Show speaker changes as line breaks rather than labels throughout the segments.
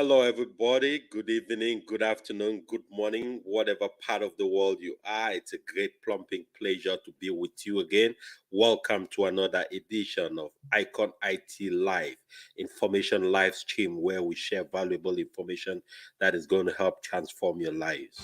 Hello, everybody. Good evening, good afternoon, good morning, whatever part of the world you are. It's a great plumping pleasure to be with you again. Welcome to another edition of Icon IT Live, information live stream where we share valuable information that is going to help transform your lives.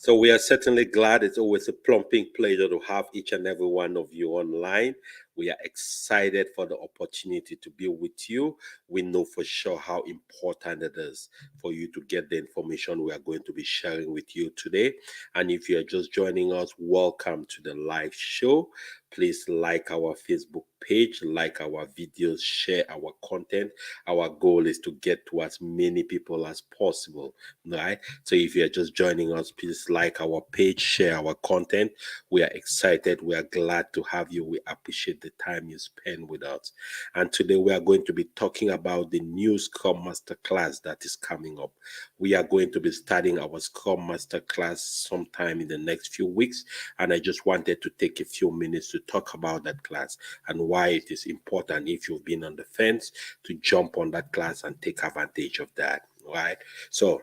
So we are certainly glad. It's always a plumping pleasure to have each and every one of you online. We are excited for the opportunity to be with you. We know for sure how important it is for you to get the information we are going to be sharing with you today. And if you're just joining us, welcome to the live show. Please like our Facebook page, like our videos, share our content. Our goal is to get to as many people as possible, right? So if you're just joining us, please like our page, share our content. We are excited. We are glad to have you. We appreciate the time you spend with us. And today we are going to be talking about the new Scrum Master class that is coming up. We are going to be starting our Scrum Master class sometime in the next few weeks. And I just wanted to take a few minutes to talk about that class and why it is important, if you've been on the fence, to jump on that class and take advantage of that, right? So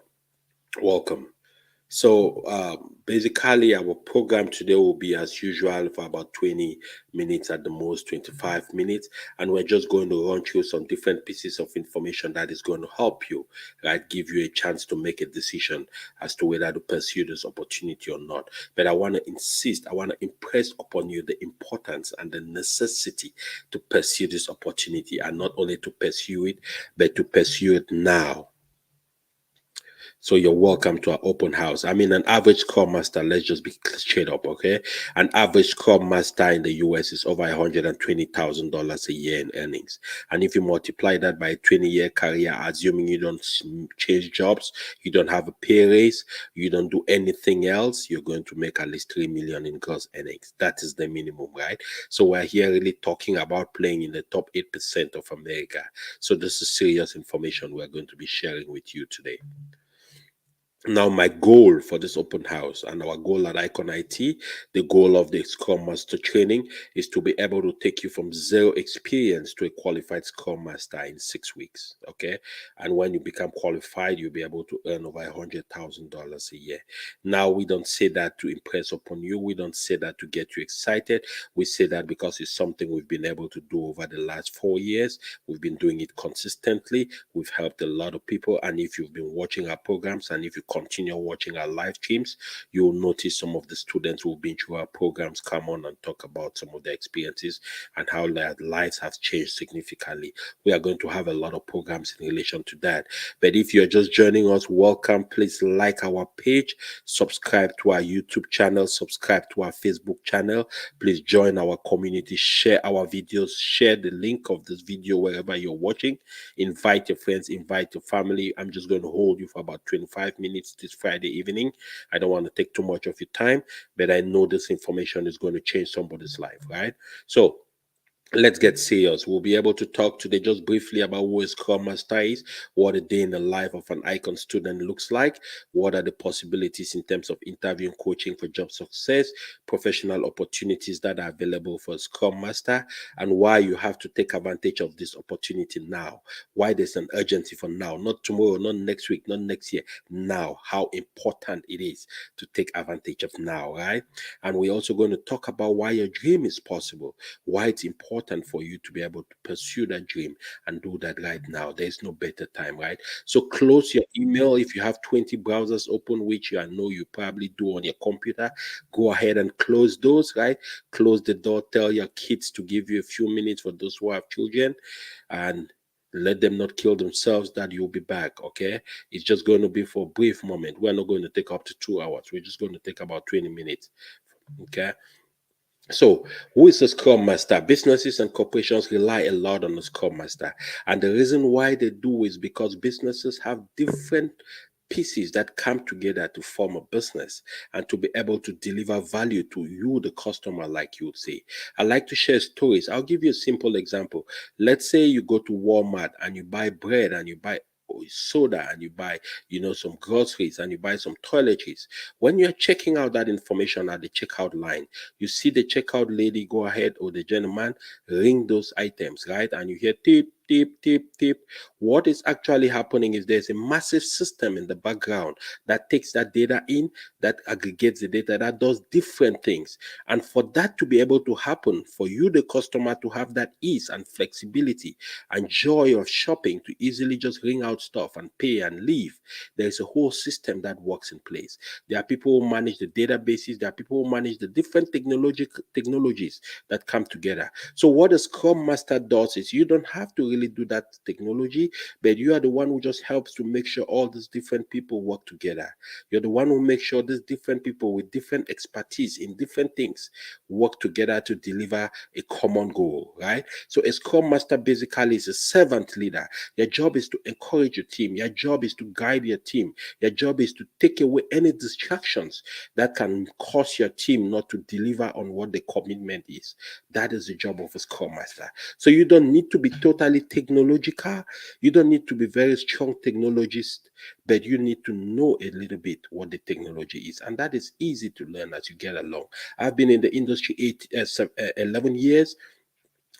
welcome. So basically our program today will be as usual for about 20 minutes at the most, 25 minutes. And we're just going to run through some different pieces of information that is going to help you, right? Give you a chance to make a decision as to whether to pursue this opportunity or not. But I want to insist, I want to impress upon you the importance and the necessity to pursue this opportunity, and not only to pursue it, but to pursue it now. So you're welcome to our open house. I mean, an average Scrum Master, let's just be straight up, okay? An average Scrum Master in the US is over $120,000 a year in earnings. And if you multiply that by a 20-year career, assuming you don't change jobs, you don't have a pay raise, you don't do anything else, you're going to make at least 3 million in gross earnings. That is the minimum, right? So we're here really talking about playing in the top 8% of America. So this is serious information we're going to be sharing with you today. Now, my goal for this open house and our goal at Icon IT, the goal of the Scrum Master training, is to be able to take you from zero experience to a qualified Scrum Master in 6 weeks. Okay. And when you become qualified, you'll be able to earn over $100,000 a year. Now, we don't say that to impress upon you. We don't say that to get you excited. We say that because it's something we've been able to do over the last 4 years. We've been doing it consistently. We've helped a lot of people. And if you've been watching our programs, and if you continue watching our live streams, you'll notice some of the students who've been through our programs come on and talk about some of their experiences and how their lives have changed significantly. We are going to have a lot of programs in relation to that. But if you're just joining us, welcome. Please like our page, subscribe to our YouTube channel, subscribe to our Facebook channel. Please join our community, share our videos, share the link of this video wherever you're watching. Invite your friends, invite your family. I'm just going to hold you for about 25 minutes this Friday evening. I don't want to take too much of your time, but I know this information is going to change somebody's life, right? So let's get serious. We'll be able to talk today just briefly about who a Scrum Master is, what a day in the life of an Icon student looks like, what are the possibilities in terms of interviewing, coaching for job success, professional opportunities that are available for a Scrum Master, and why you have to take advantage of this opportunity now, why there's an urgency for now, not tomorrow, not next week, not next year, now, how important it is to take advantage of now, right? And we're also going to talk about why your dream is possible, why it's important for you to be able to pursue that dream and do that right now. There's no better time, right? So close your email. If you have 20 browsers open, which I know you probably do on your computer, go ahead and close those, right? Close the door. Tell your kids to give you a few minutes, for those who have children, and let them not kill themselves, that you'll be back. Okay, it's just going to be for a brief moment. We're not going to take up to 2 hours. We're just going to take about 20 minutes. Okay. So, who is a Scrum Master? Businesses and corporations rely a lot on a Scrum Master. And the reason why they do is because businesses have different pieces that come together to form a business and to be able to deliver value to you, the customer, like you would say. I like to share stories. I'll give you a simple example. Let's say you go to Walmart and you buy bread and you buy soda, and you buy, some groceries, and you buy some toiletries. When you're checking out that information at the checkout line, you see the checkout lady go ahead, or the gentleman ring those items, right? And you hear tip, tip, tip, tip. What is actually happening is there's a massive system in the background that takes that data in, that aggregates the data, that does different things. And for that to be able to happen, for you, the customer, to have that ease and flexibility and joy of shopping, to easily just ring out stuff and pay and leave, there's a whole system that works in place. There are people who manage the databases. There are people who manage the different technologies that come together. So what a Scrum Master does is, you don't have to really do that technology, but you are the one who just helps to make sure all these different people work together. You're the one who makes sure these different people with different expertise in different things work together to deliver a common goal, right? So a Scrum Master basically is a servant leader. Your job is to encourage your team. Your job is to guide your team. Your job is to take away any distractions that can cause your team not to deliver on what the commitment is. That is the job of a Scrum Master. So you don't need to be totally technological. You don't need to be very strong technologist, but you need to know a little bit what the technology is. And that is easy to learn as you get along. I've been in the industry 11 years.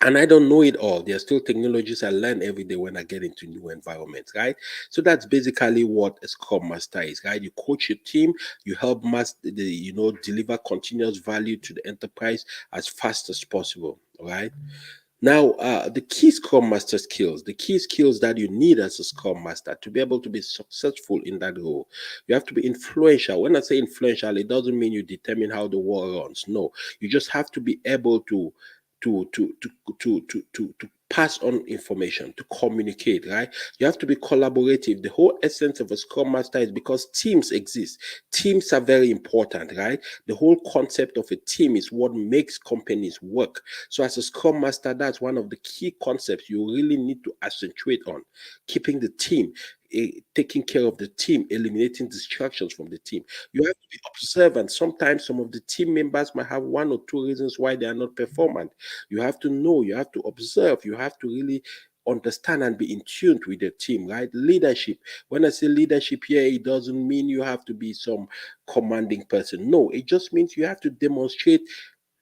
And I don't know it all. There are still technologies I learn every day when I get into new environments, right? So that's basically what a Scrum Master is, right? You coach your team, you help deliver continuous value to the enterprise as fast as possible, right? Now, the key Scrum Master skills, the key skills that you need as a Scrum Master to be able to be successful in that role, you have to be influential. When I say influential, it doesn't mean you determine how the world runs. No, you just have to be able to pass on information, to communicate, right? You have to be collaborative. The whole essence of a Scrum Master is because teams exist. Teams are very important, right? The whole concept of a team is what makes companies work. So as a Scrum Master, that's one of the key concepts you really need to accentuate on: keeping the team, taking care of the team, eliminating distractions from the team. You have to be observant. Sometimes some of the team members might have one or two reasons why they are not performant. You have to know, you have to observe, you have to really understand and be in tune with the team, right? Leadership. When I say leadership here, it doesn't mean you have to be some commanding person. No, it just means you have to demonstrate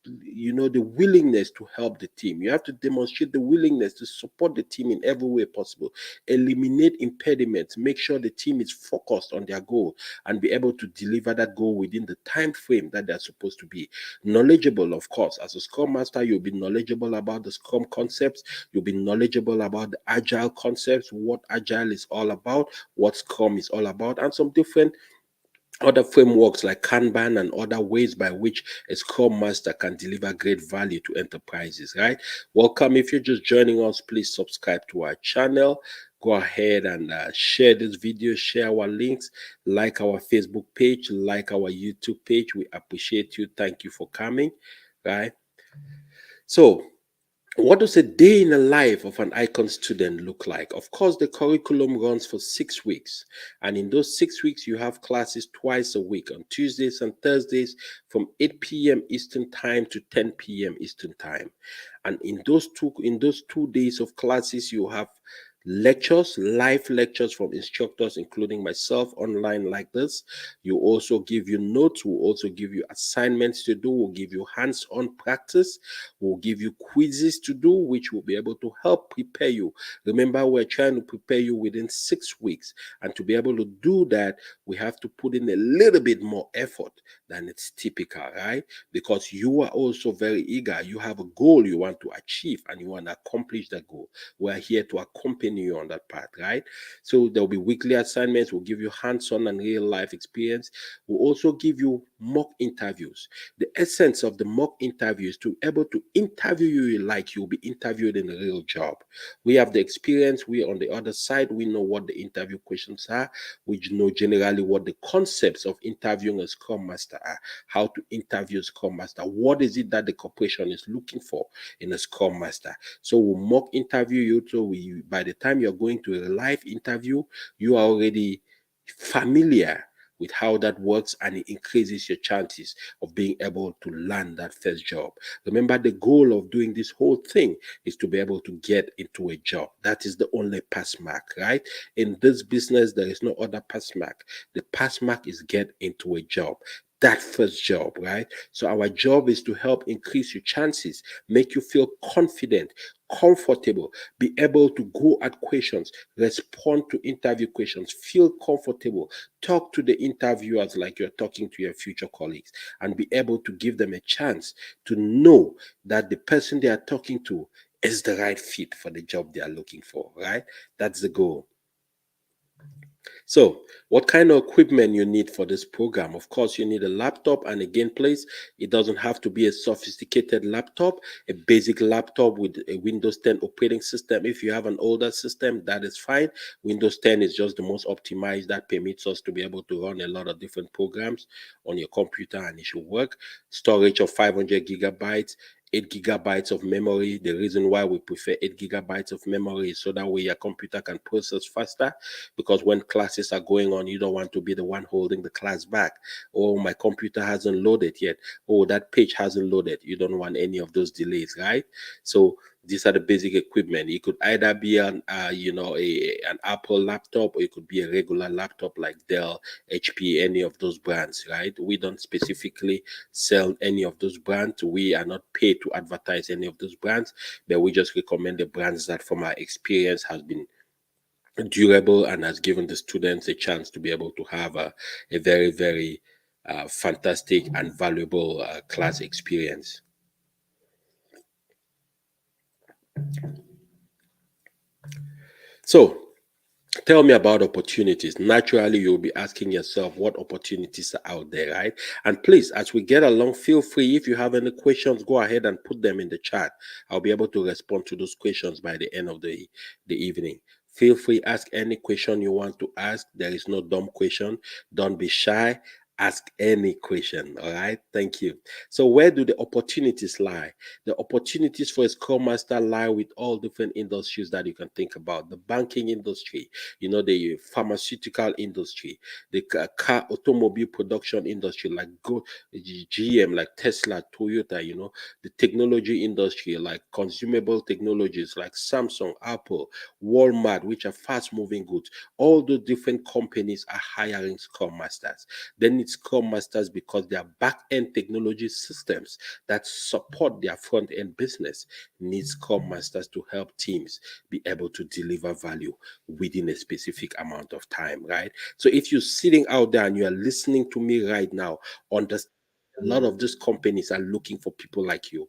the willingness to help the team. You have to demonstrate the willingness to support the team in every way possible, eliminate impediments, make sure the team is focused on their goal, and be able to deliver that goal within the time frame that they're supposed to be. Knowledgeable, of course. As a Scrum Master, you'll be knowledgeable about the Scrum concepts. You'll be knowledgeable about the Agile concepts, what Agile is all about, what Scrum is all about, and some different other frameworks like Kanban and other ways by which a Scrum Master can deliver great value to enterprises, right? Welcome. If you're just joining us, please subscribe to our channel. Go ahead and share this video, share our links, like our Facebook page, like our YouTube page. We appreciate you. Thank you for coming, right? So, what does a day in the life of an icon student look like? Of course, the curriculum runs for 6 weeks. And in those 6 weeks, you have classes twice a week, on Tuesdays and Thursdays from 8 p.m. Eastern Time to 10 p.m. Eastern Time. And in those 2 days of classes, you have lectures, live lectures from instructors, including myself, online like this. You also give you notes. We'll also give you assignments to do. We'll give you hands-on practice. We'll give you quizzes to do, which will be able to help prepare you. Remember, we're trying to prepare you within 6 weeks. And to be able to do that, we have to put in a little bit more effort than it's typical, right? Because you are also very eager. You have a goal you want to achieve, and you want to accomplish that goal. We're here to accompany you on that path, right? So there'll be weekly assignments. We'll give you hands-on and real life experience. We'll also give you mock interviews. The essence of the mock interview is to be able to interview you like you'll be interviewed in a real job. We have the experience. We're on the other side. We know what the interview questions are. We know generally what the concepts of interviewing a Scrum Master are, how to interview a Scrum Master, what is it that the corporation is looking for in a Scrum Master. So we'll mock interview you, so by the time you're going to a live interview, you are already familiar with how that works, and it increases your chances of being able to land that first job. Remember, the goal of doing this whole thing is to be able to get into a job. That is the only pass mark, right? In this business, there is no other pass mark. The pass mark is get into a job, that first job, right? So our job is to help increase your chances, make you feel confident, comfortable, be able to go at questions, respond to interview questions, feel comfortable, talk to the interviewers like you're talking to your future colleagues, and be able to give them a chance to know that the person they are talking to is the right fit for the job they are looking for, right? That's the goal. So, what kind of equipment you need for this program? Of course, you need a laptop and a game place. It doesn't have to be a sophisticated laptop, a basic laptop with a Windows 10 operating system. If you have an older system, that is fine. Windows 10 is just the most optimized that permits us to be able to run a lot of different programs on your computer and it should work. Storage of 500 gigabytes. 8 gigabytes of memory. The reason why we prefer 8 gigabytes of memory is so that way your computer can process faster, because when classes are going on, you don't want to be the one holding the class back. Oh, my computer hasn't loaded yet. Oh, that page hasn't loaded. You don't want any of those delays, right? So these are the basic equipment. It could either be an an Apple laptop, or it could be a regular laptop like Dell, HP, any of those brands, right? We don't specifically sell any of those brands. We are not paid to advertise any of those brands, but we just recommend the brands that from our experience has been durable and has given the students a chance to be able to have a very, very fantastic and valuable class experience. So, tell me about opportunities. Naturally, you'll be asking yourself what opportunities are out there, right? And please, as we get along, feel free. If you have any questions, go ahead and put them in the chat. I'll be able to respond to those questions by the end of the evening. Feel free, ask any question you want to ask. There is no dumb question. Don't be shy. Ask any question. All right. Thank you. So, where do the opportunities lie? The opportunities for a Scrum Master lie with all different industries that you can think about. The banking industry, the pharmaceutical industry, the car automobile production industry like GM, like Tesla, Toyota, the technology industry like consumable technologies like Samsung, Apple, Walmart, which are fast moving goods. All the different companies are hiring Scrum Masters. They need Scrum Masters because they are back end technology systems that support their front end business need Scrum Masters to help teams be able to deliver value within a specific amount of time, right? So if you're sitting out there and you are listening to me right now, understand a lot of these companies are looking for people like you.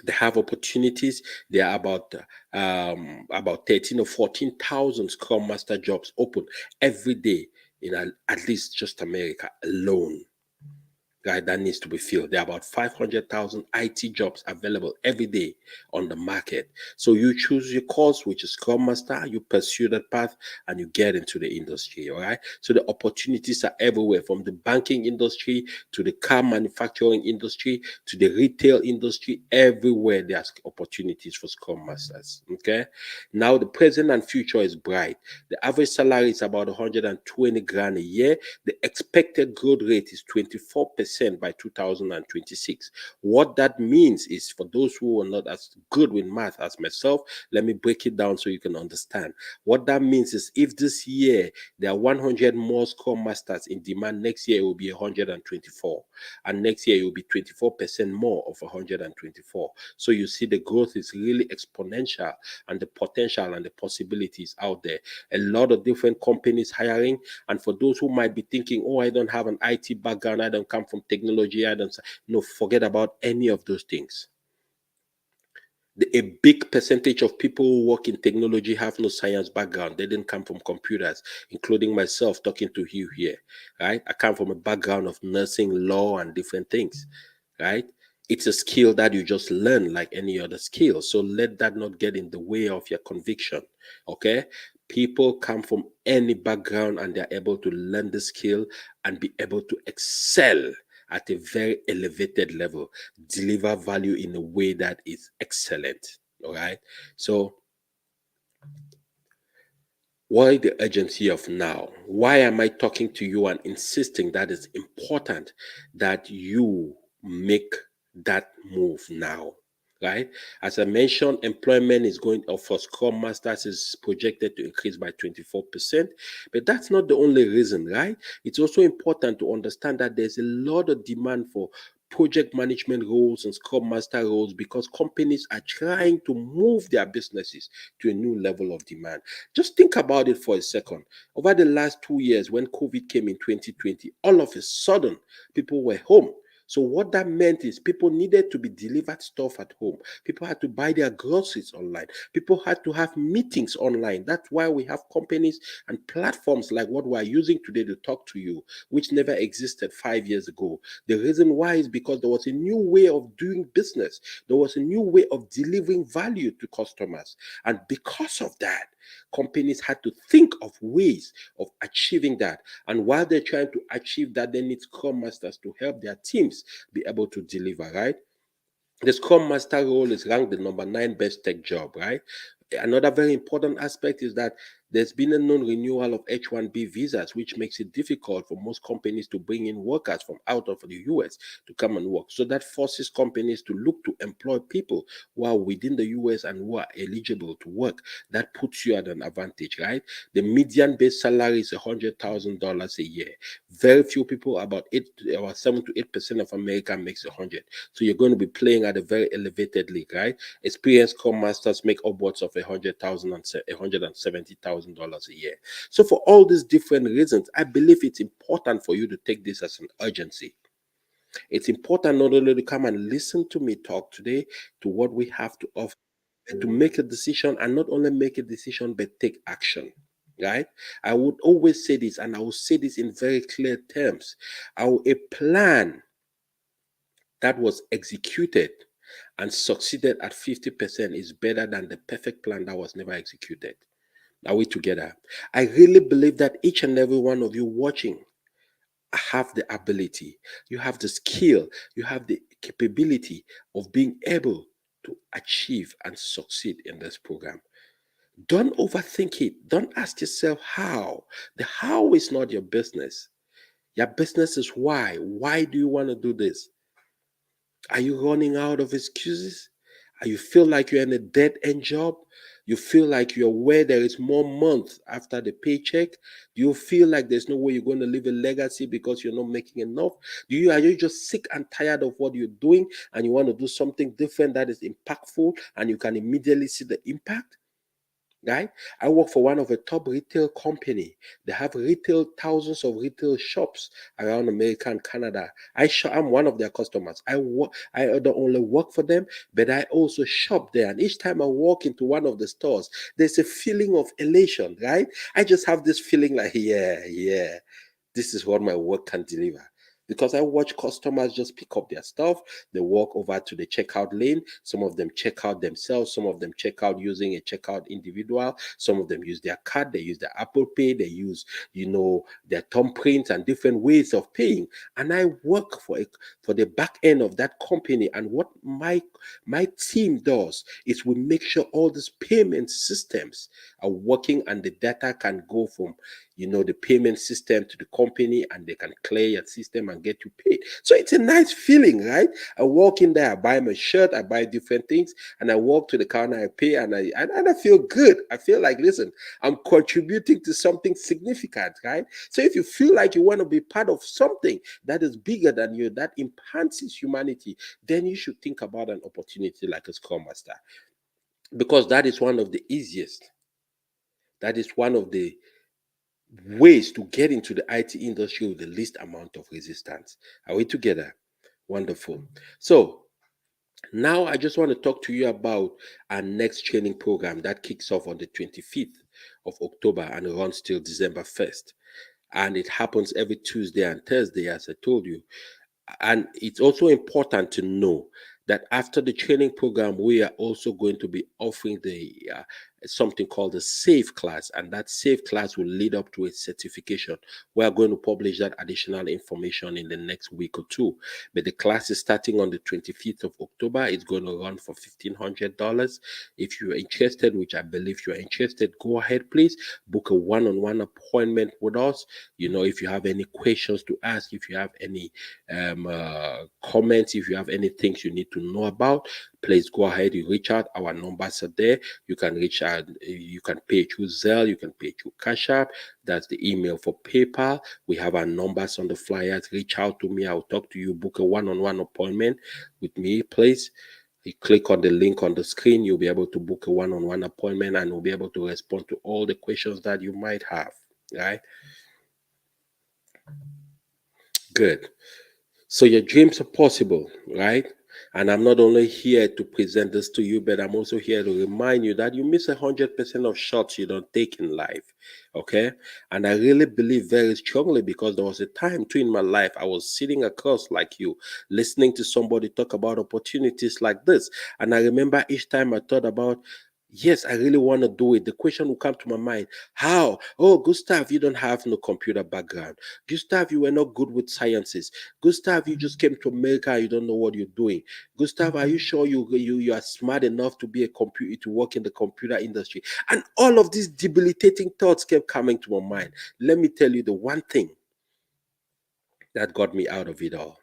They have opportunities. There are about 13 or 14,000 Scrum Master jobs open every day in at least just America alone, right? That needs to be filled. There are about 500,000 IT jobs available every day on the market. So you choose your course, which is Scrum Master, you pursue that path, and you get into the industry, all right? So the opportunities are everywhere, from the banking industry to the car manufacturing industry to the retail industry. Everywhere there's opportunities for Scrum Masters, okay? Now the present and future is bright. The average salary is about 120 grand a year. The expected growth rate is 24% by 2026. What that means is, for those who are not as good with math as myself, let me break it down so you can understand. What that means is, if this year there are 100 more Scrum Masters in demand, next year it will be 124. And next year it will be 24% more of 124. So you see the growth is really exponential, and the potential and the possibilities out there. A lot of different companies hiring. And for those who might be thinking, oh, I don't have an IT background, I don't come from technology, I don't, no, forget about any of those things. A big percentage of people who work in technology have no science background. They didn't come from computers, including myself talking to you here, right? I come from a background of nursing, law, and different things, right? It's a skill that you just learn like any other skill. So let that not get in the way of your conviction, okay? People come from any background and they're able to learn the skill and be able to excel at a very elevated level, deliver value in a way that is excellent. All right. So Why the urgency of now? Why am I talking to you and insisting that it's important that you make that move now? Right? As I mentioned, employment is going for Scrum Masters is projected to increase by 24%. But that's not the only reason, right? It's also important to understand that there's a lot of demand for project management roles and Scrum Master roles because companies are trying to move their businesses to a new level of demand. Just think about it for a second. Over the last 2 years, when COVID came in 2020, all of a sudden, people were home. So what that meant is people needed to be delivered stuff at home. People had to buy their groceries online. People had to have meetings online. That's why we have companies and platforms like what we're using today to talk to you, which never existed 5 years ago. The reason why is because there was a new way of doing business. There was a new way of delivering value to customers. And because of that, companies had to think of ways of achieving that. And while they're trying to achieve that, they need Scrum Masters to help their teams be able to deliver, right? The Scrum Master role is ranked the number 9 best tech job, right? Another very important aspect is that there's been a non-renewal of H-1B visas, which makes it difficult for most companies to bring in workers from out of the US to come and work. So that forces companies to look to employ people who are within the US and who are eligible to work. That puts you at an advantage, right? The median base salary is $100,000 a year. Very few people, about 7 to 8% of America makes 100. So you're going to be playing at a very elevated league, right? Experienced Scrum Masters make upwards of $100,000 and $170,000 a year. So for all these different reasons, I believe it's important for you to take this as an urgency. It's important not only to come and listen to me talk today to what we have to offer, but to make a decision, and not only make a decision, but take action. Right? I would always say this, and I will say this in very clear terms. A plan that was executed and succeeded at 50% is better than the perfect plan that was never executed. Are we together? I really believe that each and every one of you watching have the ability, you have the skill, you have the capability of being able to achieve and succeed in this program. Don't overthink it. Don't ask yourself how. The how is not your business. Your business is why. Why do you want to do this? Are you running out of excuses? Are you feel like you're in a dead end job? You feel like you're where there is more month after the paycheck? Do you feel like there's no way you're going to leave a legacy because you're not making enough? Are you just sick and tired of what you're doing and you want to do something different that is impactful and you can immediately see the impact? Right? I work for one of the top retail company. They have thousands of retail shops around America and Canada. I'm one of their customers. I don't only work for them, but I also shop there. And each time I walk into one of the stores, there's a feeling of elation, right? I just have this feeling like, yeah, this is what my work can deliver. Because I watch customers just pick up their stuff, they walk over to the checkout lane. Some of them check out themselves, some of them check out using a checkout individual, some of them use their card, they use their Apple Pay, they use, their thumbprint and different ways of paying. And I work for the back end of that company. And what my team does is we make sure all these payment systems are working and the data can go from the payment system to the company, and they can clear your system and get you paid. So it's a nice feeling, right? I walk in there, I buy my shirt, I buy different things, and I walk to the counter, I pay, and I feel good. I feel like, listen, I'm contributing to something significant, right? So if you feel like you want to be part of something that is bigger than you, that enhances humanity, then you should think about an opportunity like a Scrum Master, because that is one of the easiest. That is one of the ways to get into the IT industry with the least amount of resistance. Are we together? Wonderful. So now I just want to talk to you about our next training program that kicks off on the 25th of October and runs till December 1st. And it happens every Tuesday and Thursday, as I told you. And it's also important to know that after the training program, we are also going to be offering something called the SAFe class, and that SAFe class will lead up to a certification. We are going to publish that additional information in the next week or two. But the class is starting on the 25th of October. It's going to run for $1,500. If you're interested, which I believe you're interested, go ahead, please book a one-on-one appointment with us. If you have any questions to ask, if you have any comments, if you have any things you need to know about, please go ahead, you reach out. Our numbers are there. You can reach out, you can pay through Zelle, you can pay through Cash App. That's the email for PayPal. We have our numbers on the flyers. Reach out to me, I'll talk to you. Book a one-on-one appointment with me, please. You click on the link on the screen, you'll be able to book a one-on-one appointment, and we'll be able to respond to all the questions that you might have. Right? Good. So your dreams are possible, right? And I'm not only here to present this to you, but I'm also here to remind you that you miss 100% of shots you don't take in life. Okay? And I really believe very strongly, because there was a time too in my life I was sitting across like you, listening to somebody talk about opportunities like this. And I remember each time I thought about, yes, I really want to do it, the question will come to my mind: how? Oh, Gustav, you don't have no computer background. Gustav, you were not good with sciences. Gustav, you just came to America, you don't know what you're doing. Gustav, are you sure you are smart enough to be to work in the computer industry? And all of these debilitating thoughts kept coming to my mind. Let me tell you the one thing that got me out of it all.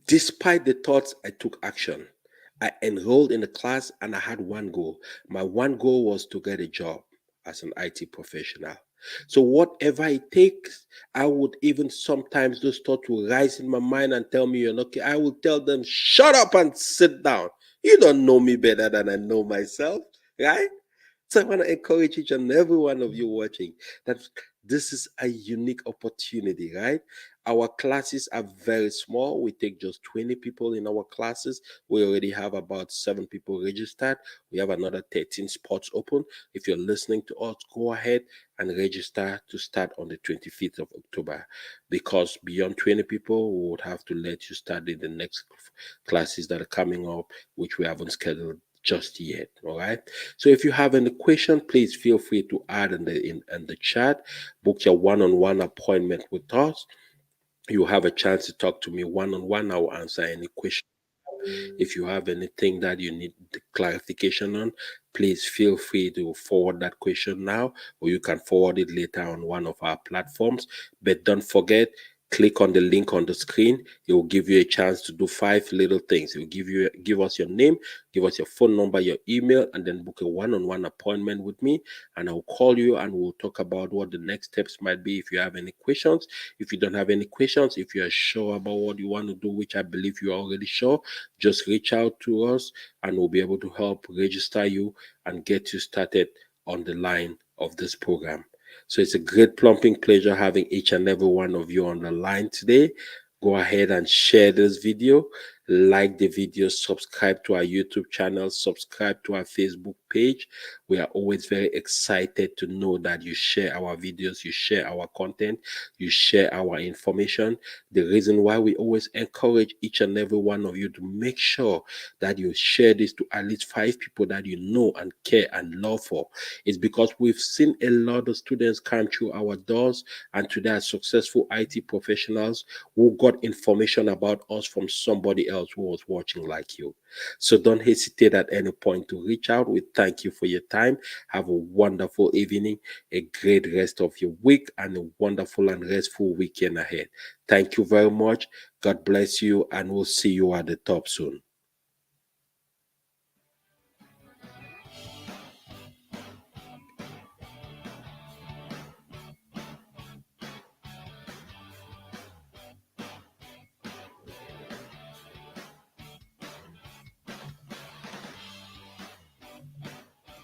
Despite the thoughts, I took action. I enrolled in the class, and I had one goal. My one goal was to get a job as an IT professional. So whatever it takes, I would even sometimes those thoughts will rise in my mind and tell me you're not okay. I will tell them, shut up and sit down. You don't know me better than I know myself, right? So I want to encourage each and every one of you watching that this is a unique opportunity, right? Our classes are very small. We take just 20 people in our classes. We already have about 7 people registered. We have another 13 spots open. If you're listening to us, go ahead and register to start on the 25th of October, because beyond 20 people, we would have to let you start in the next classes that are coming up, which we haven't scheduled just yet. All right. So if you have any question, please feel free to add in the chat. Book your one-on-one appointment with us. You have a chance to talk to me one-on-one. I will answer any question. If you have anything that you need clarification on, please feel free to forward that question now, or you can forward it later on one of our platforms. But don't forget, click on the link on the screen. It will give you a chance to do 5 little things. It will give us your name, give us your phone number, your email, and then book a one-on-one appointment with me, and I'll call you and we'll talk about what the next steps might be. If you have any questions, if you don't have any questions, if you are sure about what you want to do, which I believe you are already sure, just reach out to us and we'll be able to help register you and get you started on the line of this program. So it's a great plumping pleasure having each and every one of you on the line today. Go ahead and share this video, like the video, subscribe to our YouTube channel, subscribe to our Facebook page. We are always very excited to know that you share our videos, you share our content, you share our information. The reason why we always encourage each and every one of you to make sure that you share this to at least 5 people that you know and care and love for is because we've seen a lot of students come through our doors, and today are successful IT professionals who got information about us from somebody else who was watching like you. So don't hesitate at any point to reach out. We thank you for your time. Have a wonderful evening, a great rest of your week, and a wonderful and restful weekend ahead. Thank you very much. God bless you, and we'll see you at the top soon.